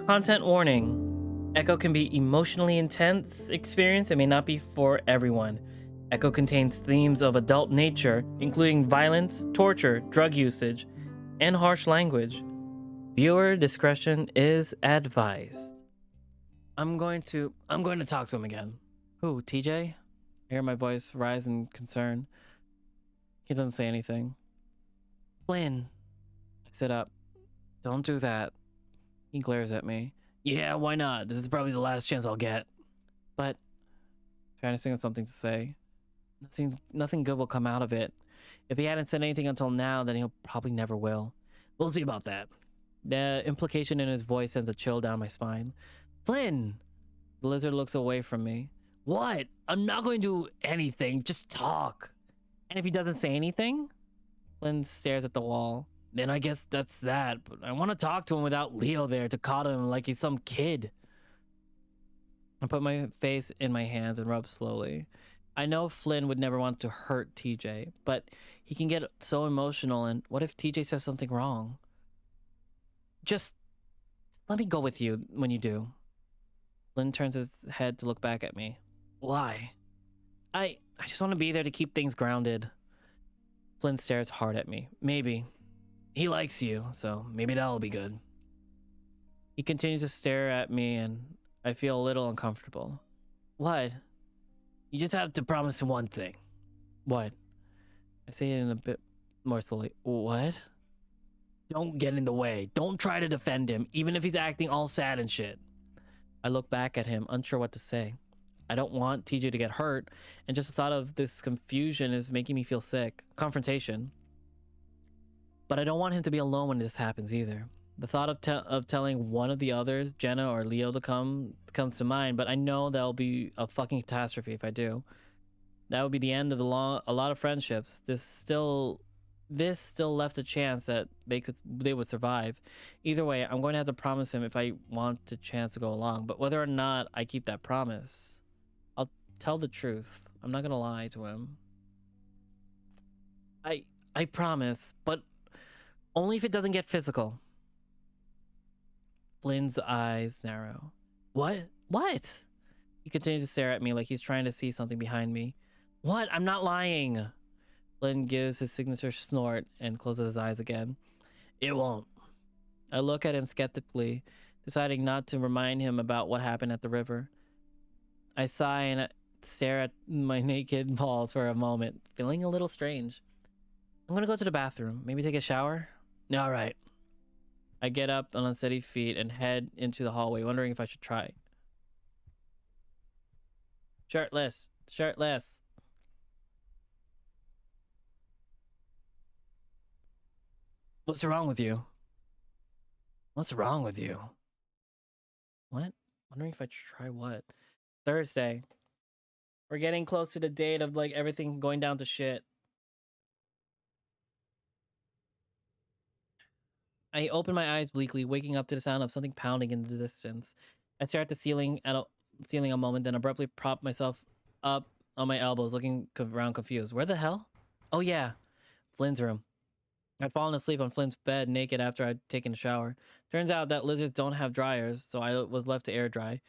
Content warning. Echo can be emotionally intense experience and may not be for everyone. Echo contains themes of adult nature, including violence, torture, drug usage, and harsh language. Viewer discretion is advised. I'm going to talk to him again. Who, TJ? I hear my voice rise in concern. He doesn't say anything. Flynn. I sit up. Don't do that. He glares at me. Yeah, why not? This is probably the last chance I'll get. But trying to think of something to say. Nothing good will come out of it. If he hadn't said anything until now, then he'll probably never will. We'll see about that. The implication in his voice sends a chill down my spine. Flynn! The lizard looks away from me. What? I'm not going to do anything. Just talk. And if he doesn't say anything? Flynn stares at the wall. Then I guess that's that. But I want to talk to him without Leo there to coddle him like he's some kid. I put my face in my hands and rub slowly. I know Flynn would never want to hurt TJ, but he can get so emotional, and what if TJ says something wrong? Just let me go with you when you do. Flynn turns his head to look back at me. Why? I just want to be there to keep things grounded. Flynn stares hard at me. Maybe. He likes you, so maybe that'll be good. He continues to stare at me, and I feel a little uncomfortable. What? You just have to promise one thing. What? I say it in a bit more slowly. What? Don't get in the way. Don't try to defend him, even if he's acting all sad and shit. I look back at him, unsure what to say. I don't want TJ to get hurt, and just the thought of this confusion is making me feel sick. Confrontation. But I don't want him to be alone when this happens either. The thought of telling one of the others, Jenna or Leo, to comes to mind, but I know that'll be a fucking catastrophe if I do. That would be the end of a lot of friendships. This still left a chance that they would survive. Either way, I'm going to have to promise him if I want the chance to go along. But whether or not I keep that promise, I'll tell the truth. I'm not gonna lie to him. I promise, but only if it doesn't get physical. Flynn's eyes narrow. What? What? He continues to stare at me like he's trying to see something behind me. What? I'm not lying. Flynn gives his signature snort and closes his eyes again. It won't. I look at him skeptically, deciding not to remind him about what happened at the river. I sigh and stare at my naked balls for a moment, feeling a little strange. I'm gonna go to the bathroom, maybe take a shower. All right. I get up on unsteady feet and head into the hallway, wondering if I should try. Shirtless. What's wrong with you? What's wrong with you? What? Wondering if I should try what? Thursday. We're getting close to the date of like everything going down to shit. I open my eyes bleakly, waking up to the sound of something pounding in the distance. I stare at the ceiling a moment, then abruptly prop myself up on my elbows, looking around confused. Where the hell? Oh yeah, Flynn's room. I'd fallen asleep on Flynn's bed naked after I'd taken a shower. Turns out that lizards don't have dryers, so I was left to air dry.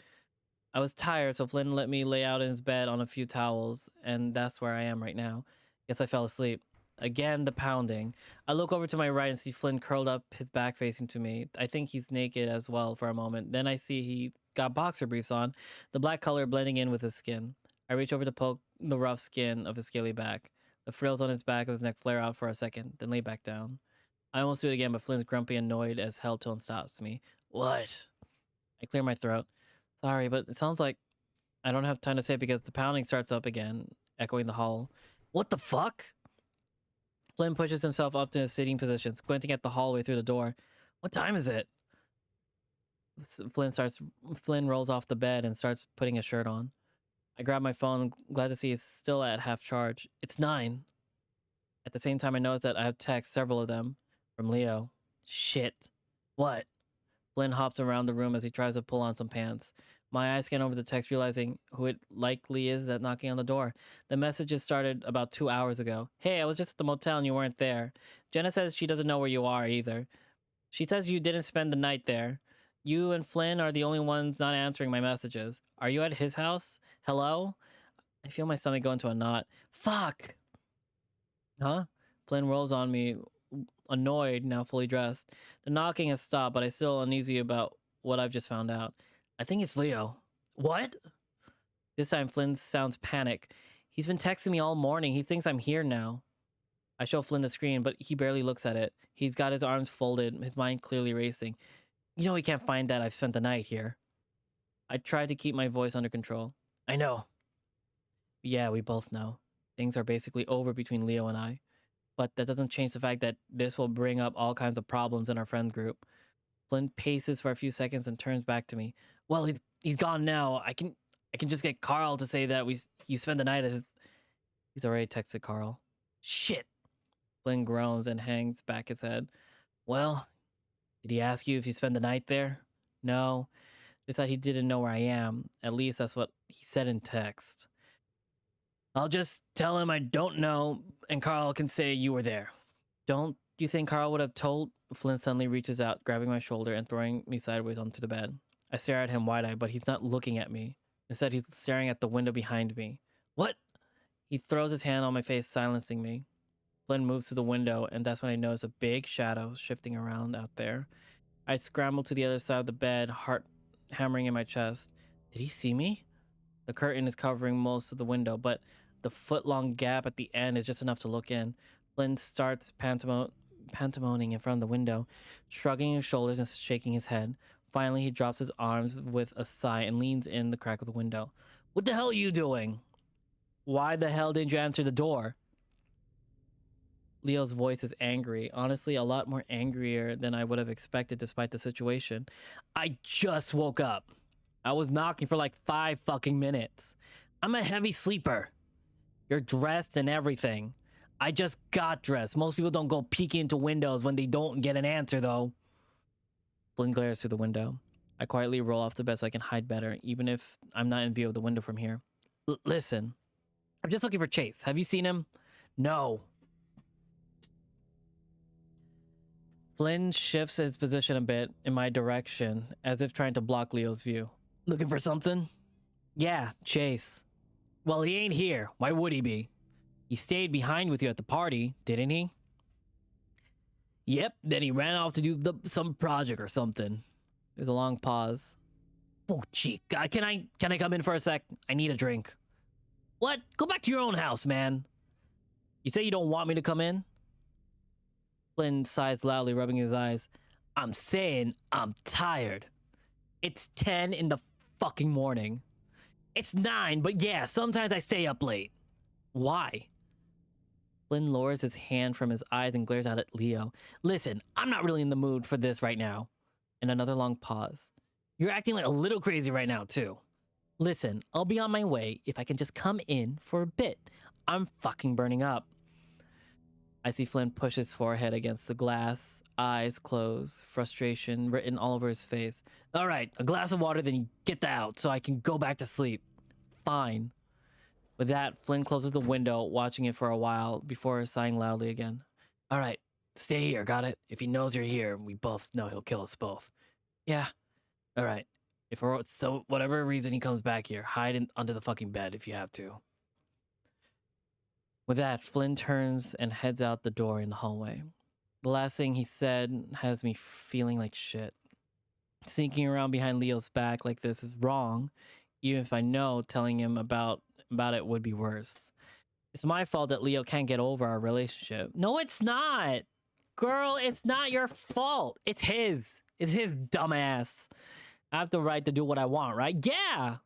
I was tired, so Flynn let me lay out in his bed on a few towels, and that's where I am right now. Guess I fell asleep. Again, the pounding. I look over to my right and see Flynn curled up, his back facing to me. I think he's naked as well for a moment. Then I see he got boxer briefs on, the black color blending in with his skin. I reach over to poke the rough skin of his scaly back. The frills on his back of his neck flare out for a second, then lay back down. I almost do it again, but Flynn's grumpy, annoyed as hell tone stops me. What? I clear my throat. Sorry, but it sounds like I don't have time to say it because the pounding starts up again, echoing the hall. What the fuck? Flynn pushes himself up to a sitting position, squinting at the hallway through the door. What time is it? Flynn rolls off the bed and starts putting his shirt on. I grab my phone, glad to see it's still at half charge. It's 9. At the same time, I notice that I have texts, several of them, from Leo. Shit. What? Flynn hops around the room as he tries to pull on some pants. My eyes scan over the text, realizing who it likely is that knocking on the door. The messages started about 2 hours ago. Hey, I was just at the motel and you weren't there. Jenna says she doesn't know where you are either. She says you didn't spend the night there. You and Flynn are the only ones not answering my messages. Are you at his house? Hello? I feel my stomach go into a knot. Fuck! Huh? Flynn rolls on me, annoyed, now fully dressed. The knocking has stopped, but I still uneasy about what I've just found out. I think it's Leo. What? This time Flynn sounds panicked. He's been texting me all morning. He thinks I'm here now. I show Flynn the screen, but he barely looks at it. He's got his arms folded, his mind clearly racing. You know he can't find that I've spent the night here. I tried to keep my voice under control. I know. Yeah, we both know. Things are basically over between Leo and I. But that doesn't change the fact that this will bring up all kinds of problems in our friend group. Flynn paces for a few seconds and turns back to me. Well, he's gone now. I can just get Carl to say that you spend the night at his... He's already texted Carl. Shit! Flynn groans and hangs back his head. Well, did he ask you if you spend the night there? No. Just that he didn't know where I am. At least that's what he said in text. I'll just tell him I don't know, and Carl can say you were there. Don't you think Carl would have told? Flynn suddenly reaches out, grabbing my shoulder and throwing me sideways onto the bed. I stare at him wide-eyed, but he's not looking at me. Instead, he's staring at the window behind me. What? He throws his hand on my face, silencing me. Flynn moves to the window, and that's when I notice a big shadow shifting around out there. I scramble to the other side of the bed, heart hammering in my chest. Did he see me? The curtain is covering most of the window, but the foot-long gap at the end is just enough to look in. Flynn starts pantomoning in front of the window, shrugging his shoulders and shaking his head. Finally, he drops his arms with a sigh and leans in the crack of the window. What the hell are you doing? Why the hell didn't you answer the door? Leo's voice is angry. Honestly, a lot more angrier than I would have expected despite the situation. I just woke up. I was knocking for like 5 fucking minutes. I'm a heavy sleeper. You're dressed and everything. I just got dressed. Most people don't go peeking into windows when they don't get an answer, though. Flynn glares through the window. I quietly roll off the bed so I can hide better, even if I'm not in view of the window from here. Listen, I'm just looking for Chase. Have you seen him? No. Flynn shifts his position a bit in my direction, as if trying to block Leo's view. Looking for something? Yeah, Chase. Well, he ain't here. Why would he be? He stayed behind with you at the party, didn't he? Yep, then he ran off to do some project or something. There's a long pause. Oh, gee, can I come in for a sec? I need a drink. What? Go back to your own house, man. You say you don't want me to come in? Flynn sighs loudly, rubbing his eyes. I'm saying I'm tired. It's 10 in the fucking morning. It's 9, but yeah, sometimes I stay up late. Why? Flynn lowers his hand from his eyes and glares out at Leo. Listen, I'm not really in the mood for this right now. And another long pause. You're acting like a little crazy right now, too. Listen, I'll be on my way if I can just come in for a bit. I'm fucking burning up. I see Flynn push his forehead against the glass, eyes closed, frustration written all over his face. All right, a glass of water, then you get that out so I can go back to sleep. Fine. With that, Flynn closes the window, watching it for a while before sighing loudly again. All right, stay here, got it? If he knows you're here, we both know he'll kill us both. Yeah. All right. If for whatever reason he comes back here, hide under the fucking bed if you have to. With that, Flynn turns and heads out the door in the hallway. The last thing he said has me feeling like shit. Sneaking around behind Leo's back like this is wrong, even if I know telling him about it would be worse. It's my fault that Leo can't get over our relationship. No, it's not. Girl, it's not your fault. It's his. It's his dumbass. I have the right to do what I want, right? Yeah.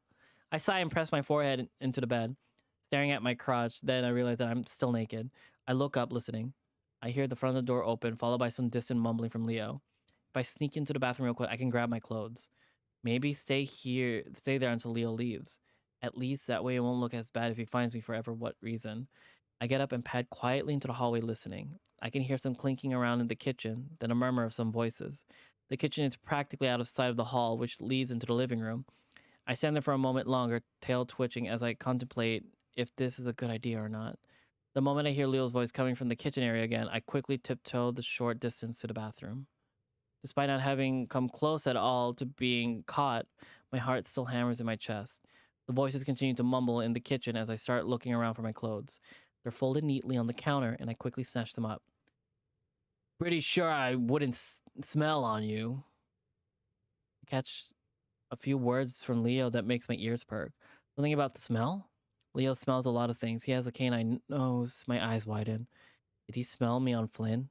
I sigh and press my forehead into the bed, staring at my crotch. Then I realize that I'm still naked. I look up, listening. I hear the front of the door open, followed by some distant mumbling from Leo. If I sneak into the bathroom real quick, I can grab my clothes. Maybe stay there until Leo leaves. At least that way it won't look as bad if he finds me for what reason. I get up and pad quietly into the hallway listening. I can hear some clinking around in the kitchen, then a murmur of some voices. The kitchen is practically out of sight of the hall, which leads into the living room. I stand there for a moment longer, tail twitching as I contemplate if this is a good idea or not. The moment I hear Leo's voice coming from the kitchen area again, I quickly tiptoe the short distance to the bathroom. Despite not having come close at all to being caught, my heart still hammers in my chest. The voices continue to mumble in the kitchen as I start looking around for my clothes. They're folded neatly on the counter, and I quickly snatch them up. Pretty sure I wouldn't smell on you. I catch a few words from Leo that makes my ears perk. Something about the smell? Leo smells a lot of things. He has a canine nose. My eyes widen. Did he smell me on Flynn?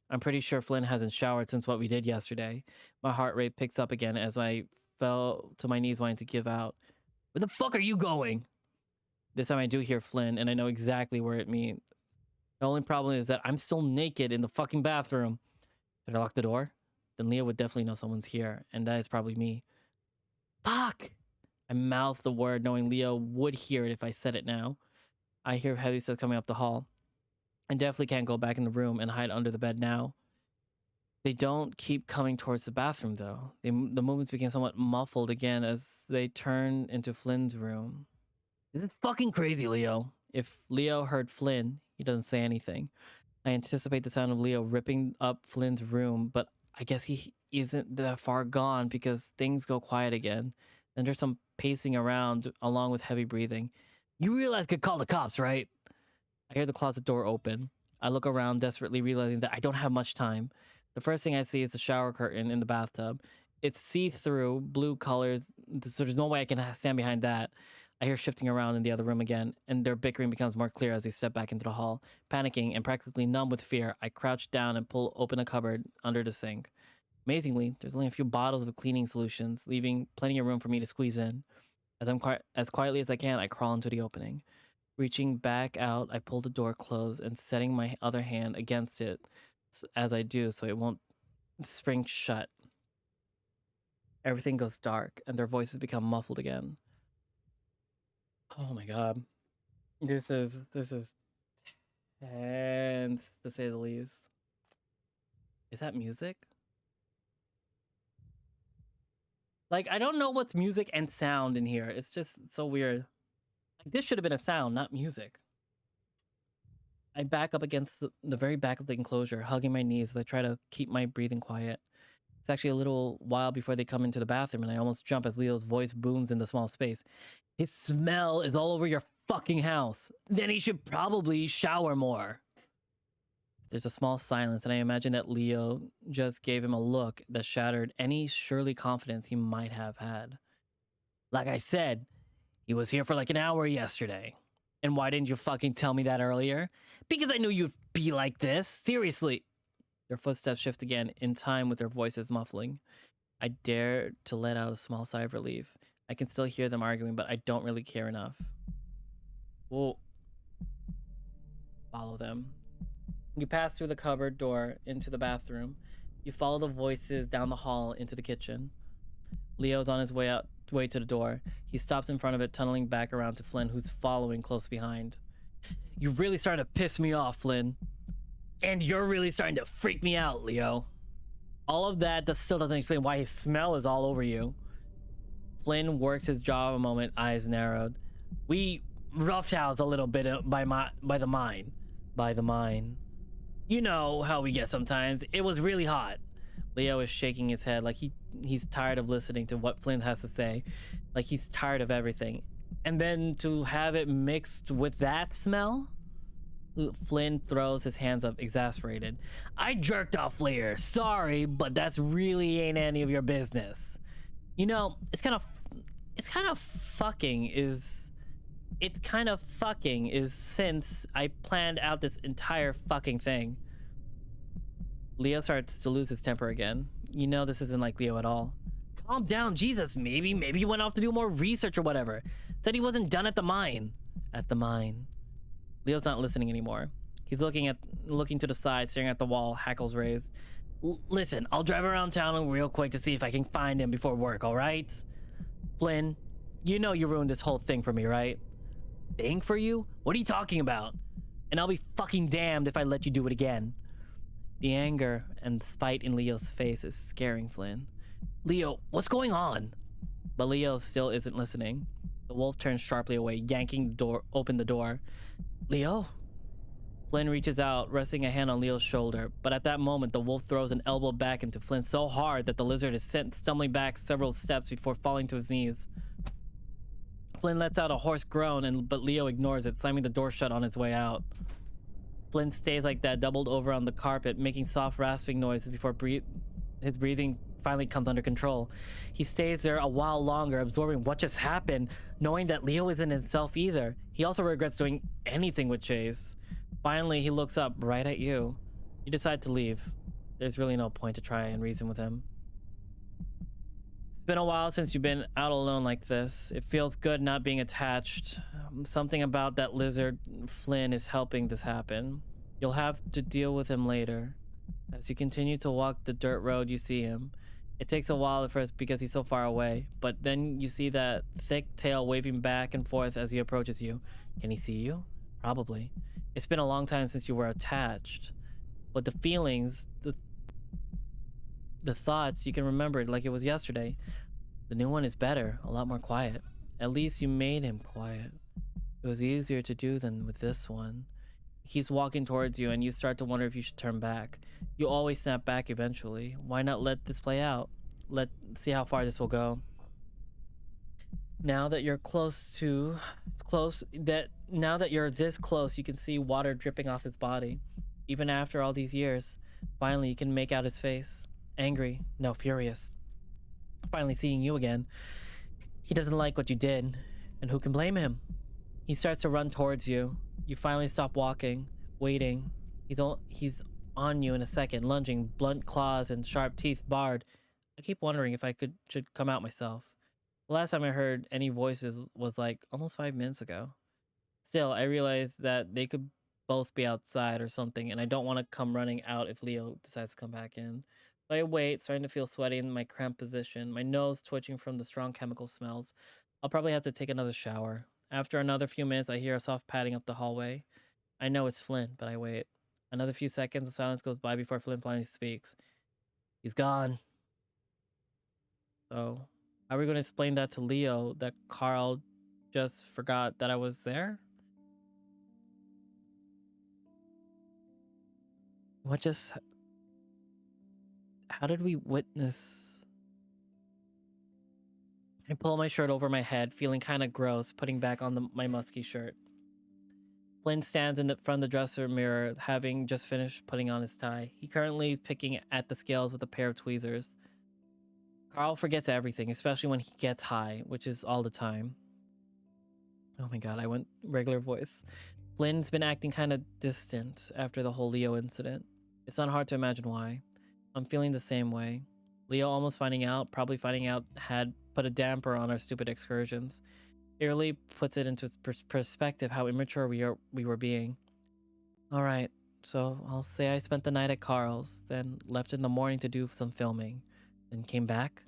I'm pretty sure Flynn hasn't showered since what we did yesterday. My heart rate picks up again as I fell to my knees wanting to give out. Where the fuck are you going? This time I do hear Flynn, and I know exactly where it means. The only problem is that I'm still naked in the fucking bathroom. Did I lock the door? Then Leo would definitely know someone's here, and that is probably me. Fuck! I mouth the word knowing Leo would hear it if I said it now. I hear heavy steps coming up the hall. I definitely can't go back in the room and hide under the bed now. They don't keep coming towards the bathroom, though. The movements became somewhat muffled again as they turn into Flynn's room. This is fucking crazy, Leo. If Leo heard Flynn, he doesn't say anything. I anticipate the sound of Leo ripping up Flynn's room, but I guess he isn't that far gone because things go quiet again. Then there's some pacing around along with heavy breathing. You realize I could call the cops, right? I hear the closet door open. I look around, desperately realizing that I don't have much time. The first thing I see is the shower curtain in the bathtub. It's see-through, blue colors, so there's no way I can stand behind that. I hear shifting around in the other room again, and their bickering becomes more clear as they step back into the hall. Panicking and practically numb with fear, I crouch down and pull open a cupboard under the sink. Amazingly, there's only a few bottles of cleaning solutions, leaving plenty of room for me to squeeze in. As quietly as I can, I crawl into the opening. Reaching back out, I pull the door closed and setting my other hand against it as I do so it won't spring shut. Everything goes dark and their voices become muffled again. Oh my god. This is tense, to say the least. Is that music? Like, I don't know what's music and sound in here. It's just so weird. Like, this should have been a sound, not music. I back up against the very back of the enclosure, hugging my knees as I try to keep my breathing quiet. It's actually a little while before they come into the bathroom, and I almost jump as Leo's voice booms in the small space. His smell is all over your fucking house. Then he should probably shower more. There's a small silence, and I imagine that Leo just gave him a look that shattered any surely confidence he might have had. Like I said, he was here for like an hour yesterday. And why didn't you fucking tell me that earlier? Because I knew you'd be like this. Seriously. Their footsteps shift again, in time with their voices muffling. I dare to let out a small sigh of relief. I can still hear them arguing, but I don't really care enough. Whoa. Follow them. You pass through the cupboard door into the bathroom. You follow the voices down the hall into the kitchen. Leo's on his way to the door. He stops in front of it, tunneling back around to Flynn, who's following close behind. You're really starting to piss me off, Flynn. And you're really starting to freak me out, Leo. All of that still doesn't explain why his smell is all over you. Flynn works his jaw a moment, eyes narrowed. We roughhoused a little bit by the mine. By the mine. You know how we get sometimes. It was really hot. Leo is shaking his head like he's tired of listening to what Flynn has to say. Like he's tired of everything. And then to have it mixed with that smell? Flynn throws his hands up, exasperated. I jerked off later. Sorry, but that's really ain't any of your business. You know, it's kind of fucking since I planned out this entire fucking thing. Leo starts to lose his temper again. You know this isn't like Leo at all. Calm down, Jesus. Maybe he went off to do more research or whatever. Said he wasn't done at the mine. At the mine. Leo's not listening anymore. He's looking to the side, staring at the wall, hackles raised. Listen, I'll drive around town real quick to see if I can find him before work, all right? Flynn, you know you ruined this whole thing for me, right? Thing for you? What are you talking about? And I'll be fucking damned if I let you do it again. The anger and spite in Leo's face is scaring Flynn. Leo, what's going on? But Leo still isn't listening. The wolf turns sharply away, yanking open the door. Leo? Flynn reaches out, resting a hand on Leo's shoulder, but at that moment, the wolf throws an elbow back into Flynn so hard that the lizard is sent stumbling back several steps before falling to his knees. Flynn lets out a hoarse groan, but Leo ignores it, slamming the door shut on his way out. Flynn stays like that, doubled over on the carpet, making soft rasping noises before his breathing finally comes under control. He stays there a while longer, absorbing what just happened, knowing that Leo isn't himself either. He also regrets doing anything with Chase. Finally, he looks up right at you. You decide to leave. There's really no point to try and reason with him. It's been a while since you've been out alone like this. It feels good not being attached. Something about that lizard, Flynn, is helping this happen. You'll have to deal with him later. As you continue to walk the dirt road, you see him. It takes a while at first because he's so far away, but then you see that thick tail waving back and forth as he approaches you. Can he see you? Probably. It's been a long time since you were attached, but the feelings, the thoughts, you can remember it like it was yesterday. The new one is better, a lot more quiet. At least you made him quiet. It was easier to do than with this one. He keeps walking towards you and you start to wonder if you should turn back. You always snap back eventually. Why not let this play out? Let's see how far this will go. Now that you're this close, you can see water dripping off his body. Even after all these years, finally you can make out his face. Angry, no, furious. Finally seeing you again. He doesn't like what you did, and who can blame him? He starts to run towards you. You finally stop walking, waiting. He's on you in a second, lunging, blunt claws and sharp teeth bared. I keep wondering if I should come out myself. The last time I heard any voices was like almost 5 minutes ago. Still, I realize that they could both be outside or something, and I don't want to come running out if Leo decides to come back in. So I wait, starting to feel sweaty in my cramped position, my nose twitching from the strong chemical smells. I'll probably have to take another shower. After another few minutes, I hear a soft padding up the hallway. I know it's Flynn, but I wait. Another few seconds of silence goes by before Flynn finally speaks. He's gone. So, how are we going to explain that to Leo, that Carl just forgot that I was there? How did we witness? I pull my shirt over my head, feeling kind of gross, putting back on my musky shirt. Flynn stands in front of the dresser mirror, having just finished putting on his tie. He currently picking at the scales with a pair of tweezers. Carl forgets everything, especially when he gets high, which is all the time. Oh my god, I went regular voice. Flynn's been acting kind of distant after the whole Leo incident. It's not hard to imagine why. I'm feeling the same way. Leo probably finding out, had put a damper on our stupid excursions. It really puts it into perspective how immature we were being. Alright, so I'll say I spent the night at Carl's, then left in the morning to do some filming, then came back.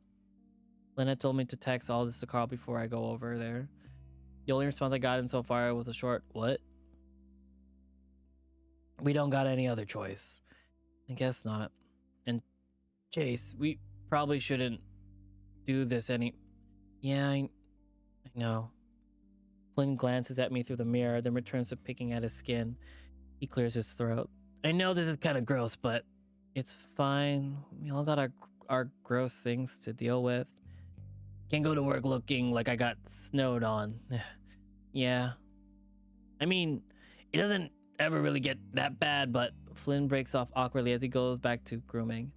Lynette told me to text all this to Carl before I go over there. The only response I got in so far was a short, "What?" We don't got any other choice. I guess not. And Chase, we probably shouldn't do this Yeah, I know. Flynn glances at me through the mirror, then returns to picking at his skin. He clears his throat. I know this is kind of gross, but it's fine. We all got our gross things to deal with. Can't go to work looking like I got snowed on. Yeah. I mean, it doesn't ever really get that bad, but Flynn breaks off awkwardly as he goes back to grooming.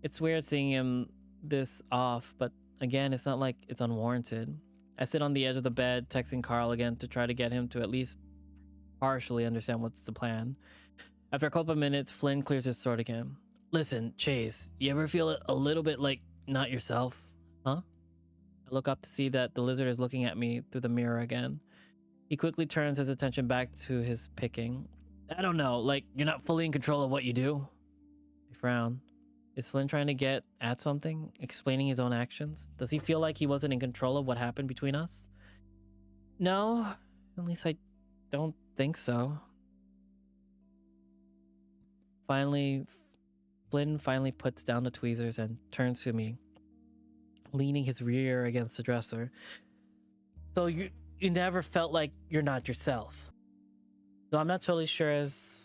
It's weird seeing him this off, but again, it's not like it's unwarranted. I sit on the edge of the bed, texting Carl again to try to get him to at least partially understand what's the plan. After a couple of minutes, Flynn clears his throat again. Listen, Chase, you ever feel a little bit like not yourself? Huh? I look up to see that the lizard is looking at me through the mirror again. He quickly turns his attention back to his picking. I don't know, like you're not fully in control of what you do? I frown. Is Flynn trying to get at something? Explaining his own actions? Does he feel like he wasn't in control of what happened between us? No, at least I don't think so. Flynn finally puts down the tweezers and turns to me, leaning his rear against the dresser. So you never felt like you're not yourself? Though I'm not totally sure as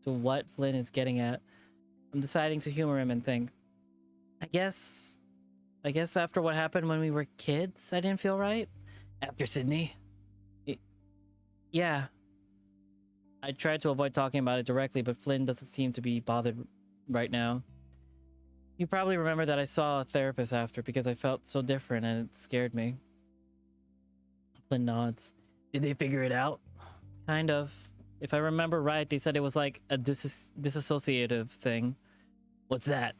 to what Flynn is getting at. I'm deciding to humor him and think, I guess after what happened when we were kids, I didn't feel right. After Sydney? Yeah. I tried to avoid talking about it directly, but Flynn doesn't seem to be bothered right now. You probably remember that I saw a therapist after because I felt so different and it scared me. Flynn nods. Did they figure it out? Kind of. If I remember right, they said it was like a disassociative thing. What's that?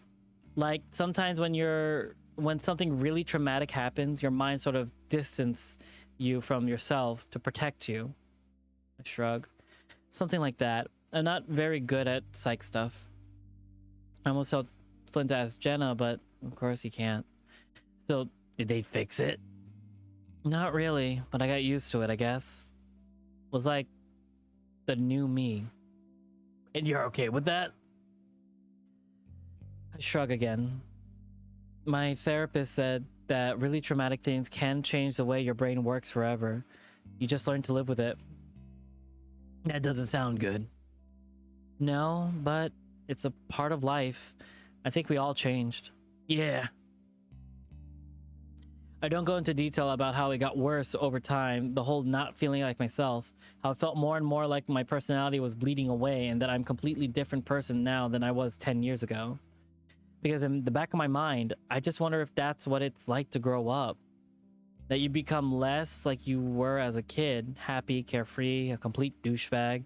Like sometimes when something really traumatic happens, your mind sort of distance you from yourself to protect you. I shrug. Something like that. I'm not very good at psych stuff. I almost told Flynn to ask Jenna, but of course he can't. So, did they fix it? Not really, but I got used to it, I guess. It was like the new me. And you're okay with that? I shrug again. My therapist said that really traumatic things can change the way your brain works forever. You just learn to live with it. That doesn't sound good. No, but it's a part of life. I think we all changed. Yeah. I don't go into detail about how it got worse over time, the whole not feeling like myself, how it felt more and more like my personality was bleeding away and that I'm a completely different person now than I was 10 years ago. Because in the back of my mind, I just wonder if that's what it's like to grow up. That you become less like you were as a kid, happy, carefree, a complete douchebag,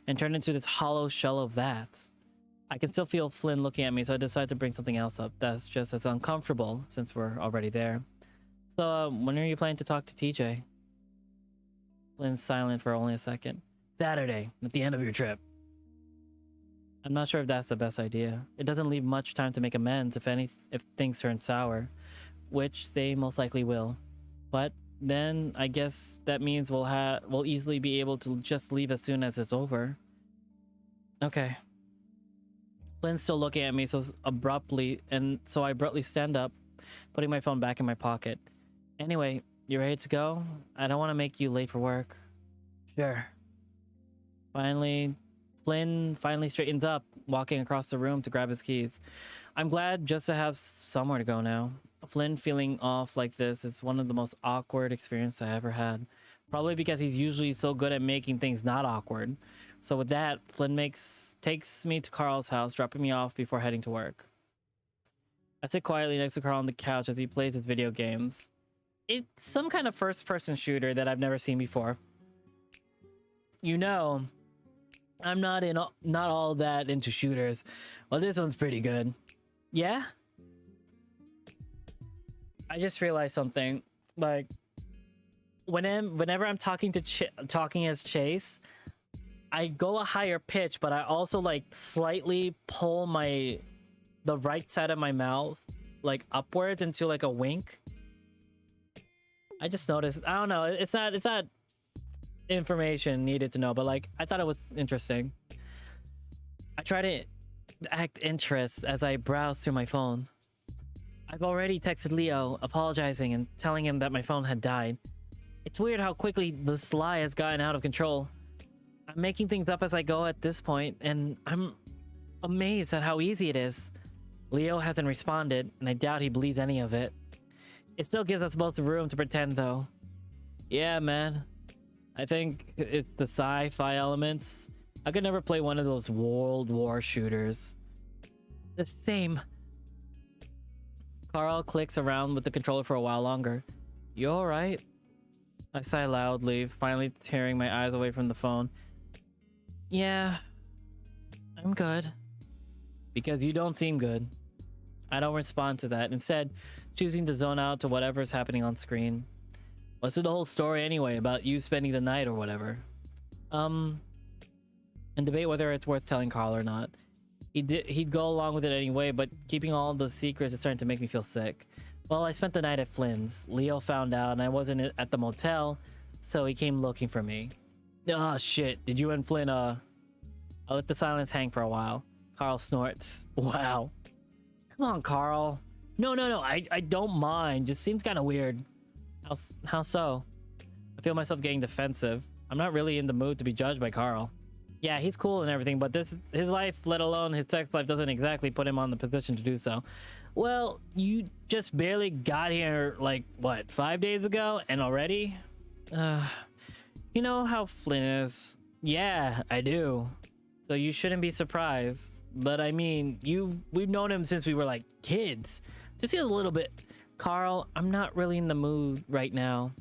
and turn into this hollow shell of that. I can still feel Flynn looking at me, so I decided to bring something else up that's just as uncomfortable since we're already there. So, when are you planning to talk to TJ? Flynn's silent for only a second. Saturday, at the end of your trip. I'm not sure if that's the best idea. It doesn't leave much time to make amends if things turn sour, which they most likely will. But then I guess that means we'll easily be able to just leave as soon as it's over. Okay. Flynn's still looking at me so abruptly, and so I abruptly stand up, putting my phone back in my pocket. Anyway, you ready to go? I don't want to make you late for work. Sure. Flynn finally straightens up, walking across the room to grab his keys. I'm glad just to have somewhere to go now. Flynn feeling off like this is one of the most awkward experiences I ever had. Probably because he's usually so good at making things not awkward. So with that, Flynn takes me to Carl's house, dropping me off before heading to work. I sit quietly next to Carl on the couch as he plays his video games. It's some kind of first-person shooter that I've never seen before. You know, I'm not all that into shooters. Well, this one's pretty good. Yeah? I just realized something. Like, whenever I'm talking as Chase, I go a higher pitch, but I also like slightly pull the right side of my mouth like upwards into like a wink. I just noticed. I don't know. It's not information needed to know, but like I thought it was interesting. I try to act interest as I browse through my phone. I've already texted Leo apologizing and telling him that my phone had died. It's weird how quickly this lie has gotten out of control. I'm making things up as I go at this point, and I'm amazed at how easy it is. Leo hasn't responded, and I doubt he believes any of it. It still gives us both room to pretend, though. Yeah, man. I think it's the sci-fi elements. I could never play one of those World War shooters. The same. Carl clicks around with the controller for a while longer. You alright? I sigh loudly, finally tearing my eyes away from the phone. Yeah, I'm good. Because you don't seem good. I don't respond to that, instead choosing to zone out to whatever's happening on screen. What's with the whole story anyway about you spending the night or whatever? And debate whether it's worth telling Carl or not. He'd go along with it anyway, but keeping all the secrets is starting to make me feel sick. Well, I spent the night at Flynn's. Leo found out and I wasn't at the motel, so he came looking for me. Oh shit, did you and Flynn, I'll let the silence hang for a while. Carl snorts. Wow. Come on, Carl. No, I don't mind. Just seems kind of weird. How so? I feel myself getting defensive. I'm not really in the mood to be judged by Carl. Yeah, he's cool and everything, but his life, let alone his sex life, doesn't exactly put him on the position to do so. Well, you just barely got here, like, what, 5 days ago? And already? You know how Flynn is. Yeah, I do. So you shouldn't be surprised. But I mean, we've known him since we were like kids. Just feels a little bit. Carl, I'm not really in the mood right now.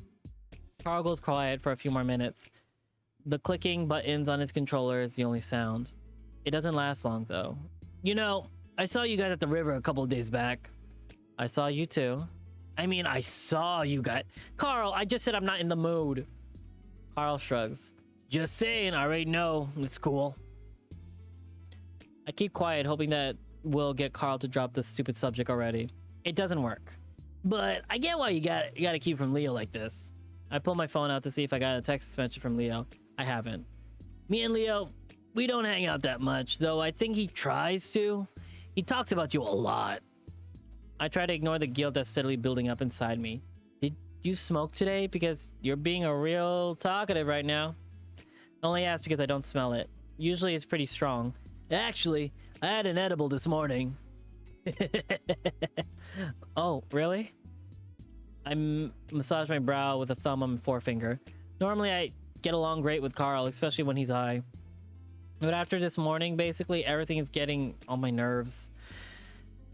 Carl goes quiet for a few more minutes. The clicking buttons on his controller is the only sound. It doesn't last long though. You know, I saw you guys at the river a couple of days back. I saw you too. I mean, I saw you guys. Carl, I just said I'm not in the mood. Carl shrugs. Just saying, I already know. It's cool. I keep quiet, hoping that we'll get Carl to drop this stupid subject already. It doesn't work. But I get why you gotta keep from Leo like this. I pull my phone out to see if I got a text message from Leo. I haven't. Me and Leo, we don't hang out that much, though I think he tries to. He talks about you a lot. I try to ignore the guilt that's steadily building up inside me. Did you smoke today? Because you're being a real talkative right now. I only ask because I don't smell it. Usually it's pretty strong. Actually, I had an edible this morning. Oh, really? I massage my brow with a thumb on my forefinger. Normally I get along great with Carl, especially when he's high. But after this morning, basically everything is getting on my nerves.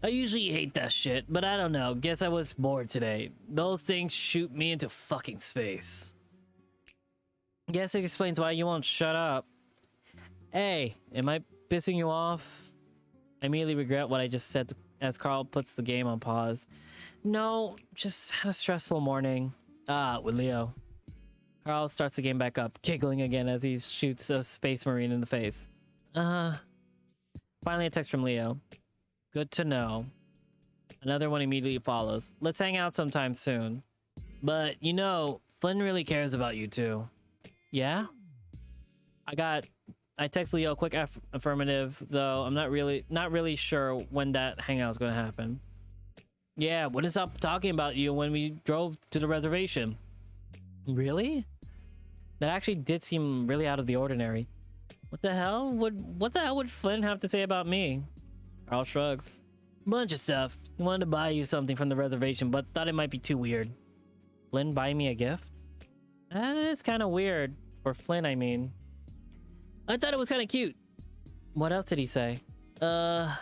I usually hate that shit, but I don't know. Guess I was bored today. Those things shoot me into fucking space. Guess it explains why you won't shut up. Hey, am I pissing you off? I immediately regret what I just said as Carl puts the game on pause. No, just had a stressful morning. With Leo. Carl starts the game back up, giggling again as he shoots a space marine in the face. Finally a text from Leo. Good to know. Another one immediately follows. Let's hang out sometime soon. But, you know, Flynn really cares about you too. Yeah? I text Leo a quick affirmative, though I'm not really sure when that hangout is going to happen. Yeah, wouldn't stop talking about you when we drove to the reservation. Really? That actually did seem really out of the ordinary. What the hell would Flynn have to say about me? Carl shrugs. Bunch of stuff. He wanted to buy you something from the reservation, but thought it might be too weird. Flynn buy me a gift? That is kind of weird. For Flynn, I mean. I thought it was kind of cute. What else did he say? Carl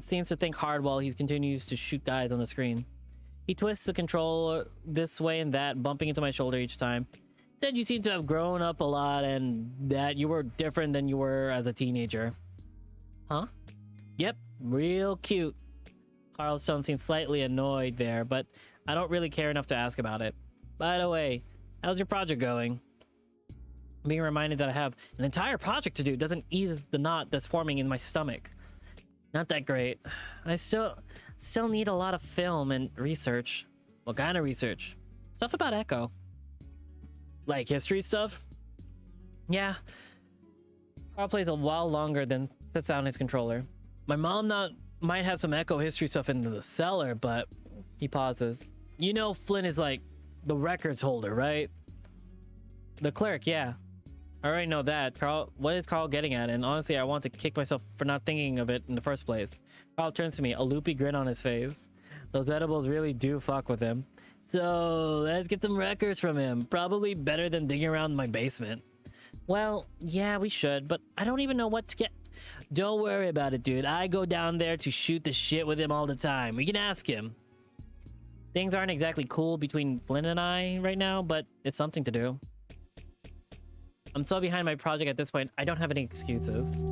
seems to think hard while he continues to shoot guys on the screen. He twists the controller this way and that, bumping into my shoulder each time. Said you seem to have grown up a lot and that you were different than you were as a teenager. Huh? Yep, real cute. Carl's tone seems slightly annoyed there, but I don't really care enough to ask about it. By the way, how's your project going? Being reminded that I have an entire project to do doesn't ease the knot that's forming in my stomach. Not that great. I still need a lot of film and research. What kind of research? Stuff about Echo. Like history stuff? Yeah. Carl plays a while longer than sets down his controller. My mom might have some Echo history stuff in the cellar, but he pauses. You know Flynn is like the records holder, right? The clerk, yeah. I already know that. Carl, what is Carl getting at? And honestly, I want to kick myself for not thinking of it in the first place. Carl turns to me, a loopy grin on his face. Those edibles really do fuck with him. So, let's get some records from him. Probably better than digging around in my basement. Well, yeah, we should, but I don't even know what to get. Don't worry about it, dude. I go down there to shoot the shit with him all the time. We can ask him. Things aren't exactly cool between Flynn and I right now, but it's something to do. I'm so behind my project at this point, I don't have any excuses.